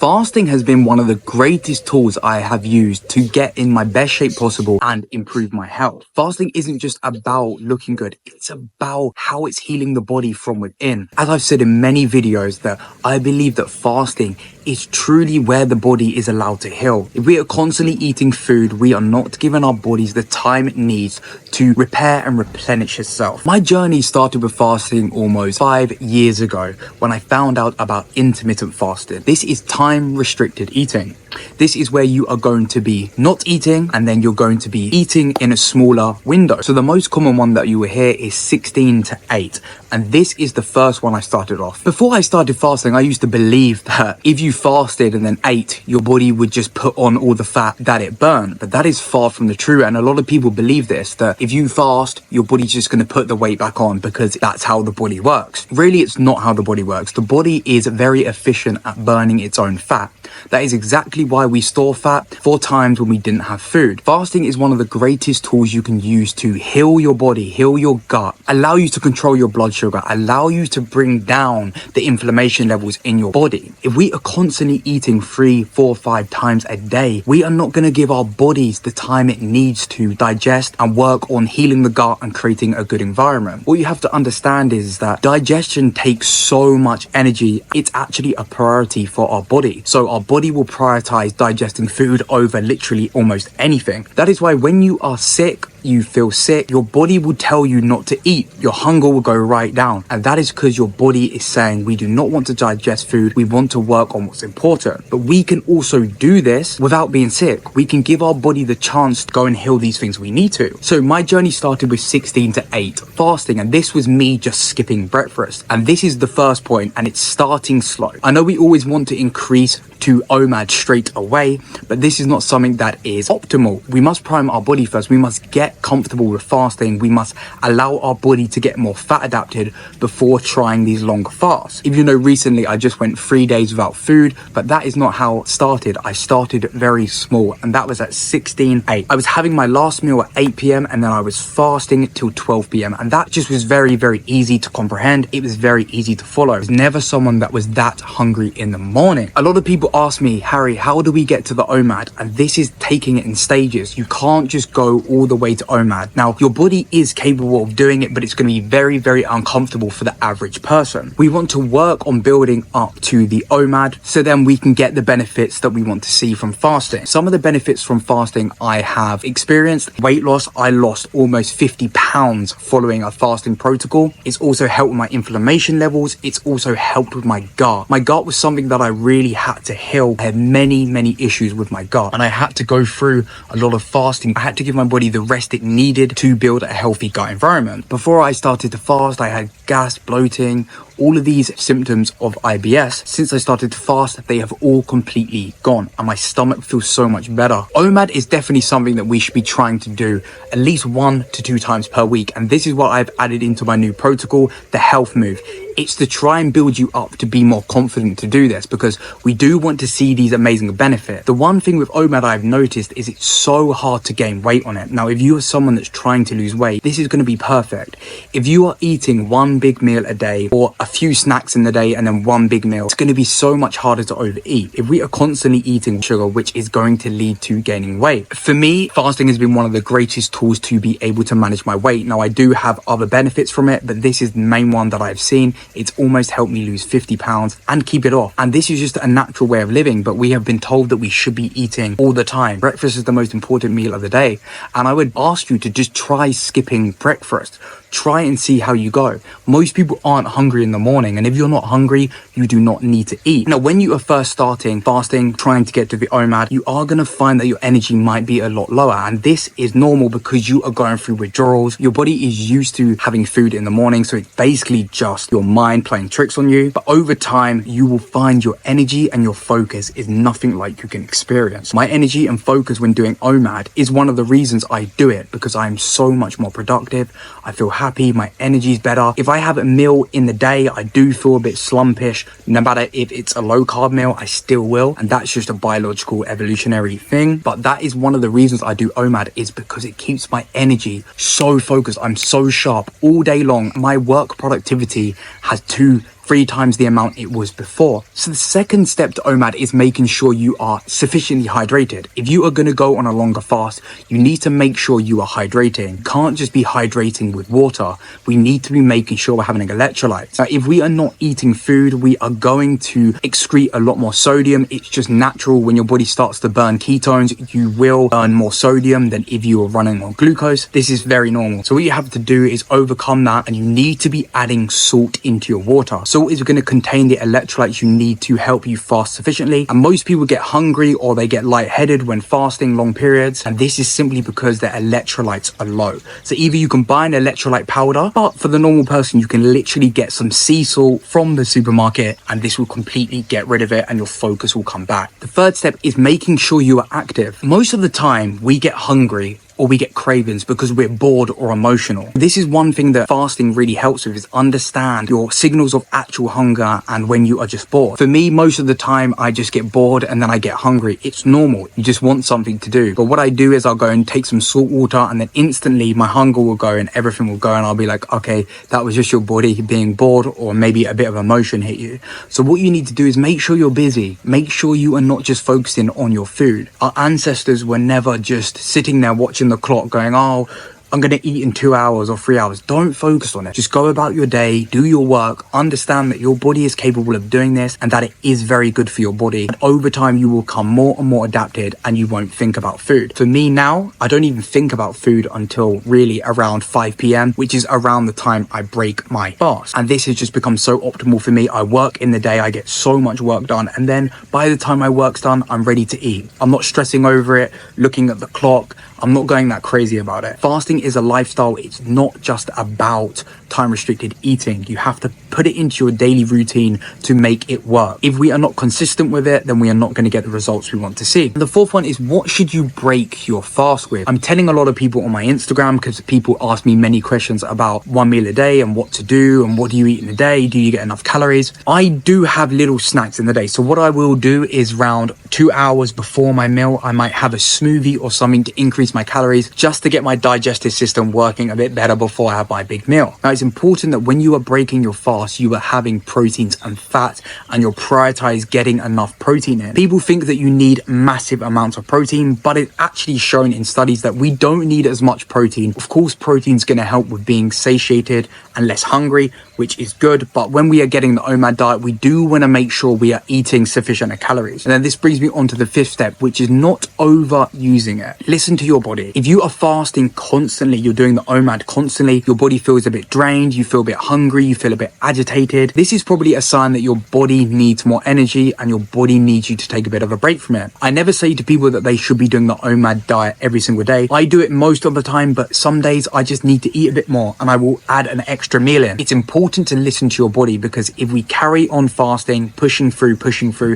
Fasting has been one of the greatest tools I have used to get in my best shape possible and improve my health. Fasting isn't just about looking good, it's about how it's healing the body from within. As I've said in many videos, that I believe that fasting is truly where the body is allowed to heal. If we are constantly eating food, we are not giving our bodies the time it needs to repair and replenish itself. My journey started with fasting almost 5 years ago when I found out about intermittent fasting. This is time restricted eating. This is where you are going to be not eating and then you're going to be eating in a smaller window. So the most common one that you will hear is 16 to 8. And this is the first one I started off. Before I started fasting, I used to believe that if you fasted and then ate, your body would just put on all the fat that it burned. But that is far from the truth. And a lot of people believe this, that if you fast, your body's just going to put the weight back on because that's how the body works. Really, it's not how the body works. The body is very efficient at burning its own fat. That is exactly why we store fat for times when we didn't have food. Fasting is one of the greatest tools you can use to heal your body, heal your gut, allow you to control your blood sugar, allow you to bring down the inflammation levels in your body. If we are constantly eating 3, 4, 5 times a day, we are not going to give our bodies the time it needs to digest and work on healing the gut and creating a good environment. What you have to understand is that digestion takes so much energy. It's actually a priority for our body. So our body will prioritize digesting food over literally almost anything. That is why when you are sick, you feel sick, your body will tell you not to eat. Your hunger will go right down. And that is because your body is saying, we do not want to digest food. We want to work on what's important. But we can also do this without being sick. We can give our body the chance to go and heal these things we need to. So my journey started with 16 to 8 fasting. And this was me just skipping breakfast. And this is the first point, and it's starting slow. I know we always want to increase to OMAD straight away, but this is not something that is optimal. We must prime our body first. We must get comfortable with fasting. We must allow our body to get more fat adapted before trying these long fasts. If you know, recently I just went 3 days without food, but that is not how it started. I started very small, and that was at 16:8. I was having my last meal at 8 p.m. and then I was fasting till 12 p.m. and that just was very, very easy to comprehend. It was very easy to follow. I was never someone that was that hungry in the morning. A lot of people ask me, Harry, how do we get to the OMAD? And this is taking it in stages. You can't just go all the way to OMAD. Now, your body is capable of doing it, but it's going to be very, very uncomfortable for the average person. We want to work on building up to the OMAD so then we can get the benefits that we want to see from fasting. Some of the benefits from fasting I have experienced. Weight loss, I lost almost 50 pounds following a fasting protocol. It's also helped with my inflammation levels. It's also helped with my gut. My gut was something that I really had to heal. I had many issues with my gut, and I had to go through a lot of fasting. I had to give my body the rest it needed to build a healthy gut environment. Before I started to fast, I had gas, bloating, all of these symptoms of IBS. Since I started to fast, they have all completely gone, and my stomach feels so much better. OMAD is definitely something that we should be trying to do at least 1 to 2 times per week, and this is what I've added into my new protocol, the health move. It's to try and build you up to be more confident to do this, because we do want to see these amazing benefits. The one thing with OMAD I've noticed is it's so hard to gain weight on it. Now, if you are someone that's trying to lose weight, this is going to be perfect. If you are eating 1 big meal a day or a few snacks in the day and then 1 big meal, it's going to be so much harder to overeat. If we are constantly eating sugar, which is going to lead to gaining weight. For me, fasting has been one of the greatest tools to be able to manage my weight. Now, I do have other benefits from it, but this is the main one that I've seen. It's almost helped me lose 50 pounds and keep it off. And this is just a natural way of living, but we have been told that we should be eating all the time. Breakfast is the most important meal of the day. And I would ask you to just try skipping breakfast. Try and see how you go. Most people aren't hungry in the morning, and if you're not hungry, you do not need to eat. Now, when you are first starting fasting, trying to get to the OMAD, you are going to find that your energy might be a lot lower, and this is normal because you are going through withdrawals. Your body is used to having food in the morning, so it's basically just your mind playing tricks on you. But over time, you will find your energy and your focus is nothing like you can experience. My energy and focus when doing OMAD is one of the reasons I do it, because I am so much more productive. I feel happy, my energy is better. If I have a meal in the day, I do feel a bit slumpish. No matter if it's a low carb meal, I still will. And that's just a biological evolutionary thing. But that is one of the reasons I do OMAD, is because it keeps my energy so focused. I'm so sharp all day long. My work productivity has 2 3 times the amount it was before. So the second step to OMAD is making sure you are sufficiently hydrated. If you are going to go on a longer fast, you need to make sure you are hydrating. You can't just be hydrating with water. We need to be making sure we're having electrolytes. Now, if we are not eating food, we are going to excrete a lot more sodium. It's just natural. When your body starts to burn ketones, you will burn more sodium than if you were running on glucose. This is very normal. So what you have to do is overcome that, and you need to be adding salt into your water. Salt is going to contain the electrolytes you need to help you fast sufficiently. And most people get hungry or they get lightheaded when fasting long periods. And this is simply because their electrolytes are low. So either you can buy an electrolyte powder, but for the normal person, you can literally get some sea salt from the supermarket, and this will completely get rid of it and your focus will come back. The third step is making sure you are active. Most of the time we get hungry or we get cravings because we're bored or emotional. This is one thing that fasting really helps with, is understand your signals of actual hunger and when you are just bored. For me, most of the time I just get bored and then I get hungry. It's normal. You just want something to do. But what I do is I'll go and take some salt water, and then instantly my hunger will go and everything will go, and I'll be like, okay, that was just your body being bored, or maybe a bit of emotion hit you. So what you need to do is make sure you're busy. Make sure you are not just focusing on your food. Our ancestors were never just sitting there watching the clock going, oh, I'm going to eat in 2 hours or 3 hours. Don't focus on it. Just go about your day, do your work, understand that your body is capable of doing this and that it is very good for your body. And over time, you will become more and more adapted and you won't think about food. For me now, I don't even think about food until really around 5 p.m., which is around the time I break my fast. And this has just become so optimal for me. I work in the day, I get so much work done. And then by the time my work's done, I'm ready to eat. I'm not stressing over it, looking at the clock. I'm not going that crazy about it. Fasting is a lifestyle. It's not just about time restricted eating. You have to put it into your daily routine to make it work. If we are not consistent with it, then we are not going to get the results we want to see. The fourth one is, what should you break your fast with? I'm telling a lot of people on my Instagram, because people ask me many questions about one meal a day and what to do and what do you eat in a day? Do you get enough calories? I do have little snacks in the day. So what I will do is around 2 hours before my meal, I might have a smoothie or something to increase my calories, just to get my digestive system working a bit better before I have my big meal. Now, it's important that when you are breaking your fast, you are having proteins and fat, and you'll prioritize getting enough protein in. People think that you need massive amounts of protein, but it's actually shown in studies that we don't need as much protein. Of course, protein is going to help with being satiated and less hungry, which is good. But when we are getting the OMAD diet, we do want to make sure we are eating sufficient calories. And then this brings me on to the fifth step, which is not overusing it. Listen to your body. If you are fasting constantly, you're doing the OMAD constantly, your body feels a bit drained, you feel a bit hungry, you feel a bit agitated. This is probably a sign that your body needs more energy and your body needs you to take a bit of a break from it. I never say to people that they should be doing the OMAD diet every single day. I do it most of the time, but some days I just need to eat a bit more and I will add an extra meal in. It's important to listen to your body, because if we carry on fasting, pushing through,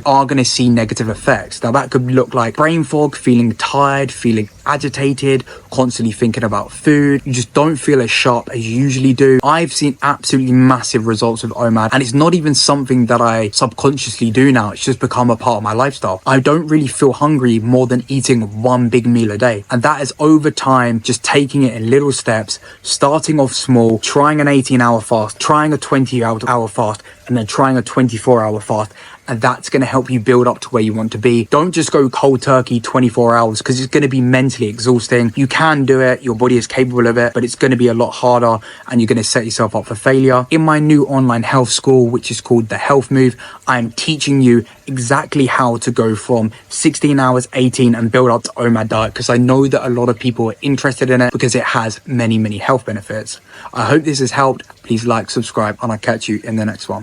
are going to see negative effects. Now that could look like brain fog, feeling tired, feeling agitated, constantly thinking about food. You just don't feel as sharp as you usually do. I've seen absolutely massive results with OMAD, and it's not even something that I subconsciously do now. It's just become a part of my lifestyle. I don't really feel hungry more than eating one big meal a day. And that is over time, just taking it in little steps, starting off small, trying an 18-hour fast, trying a 20-hour fast, and then trying a 24-hour fast. And that's going to help you build up to where you want to be. Don't just go cold turkey 24 hours, because it's going to be mentally exhausting. You can do it. Your body is capable of it, but it's going to be a lot harder and you're going to set yourself up for failure. In my new online health school, which is called The Health Move, I'm teaching you exactly how to go from 16 hours, 18 and build up to OMAD diet, because I know that a lot of people are interested in it because it has many, many health benefits. I hope this has helped. Please like, subscribe, and I'll catch you in the next one.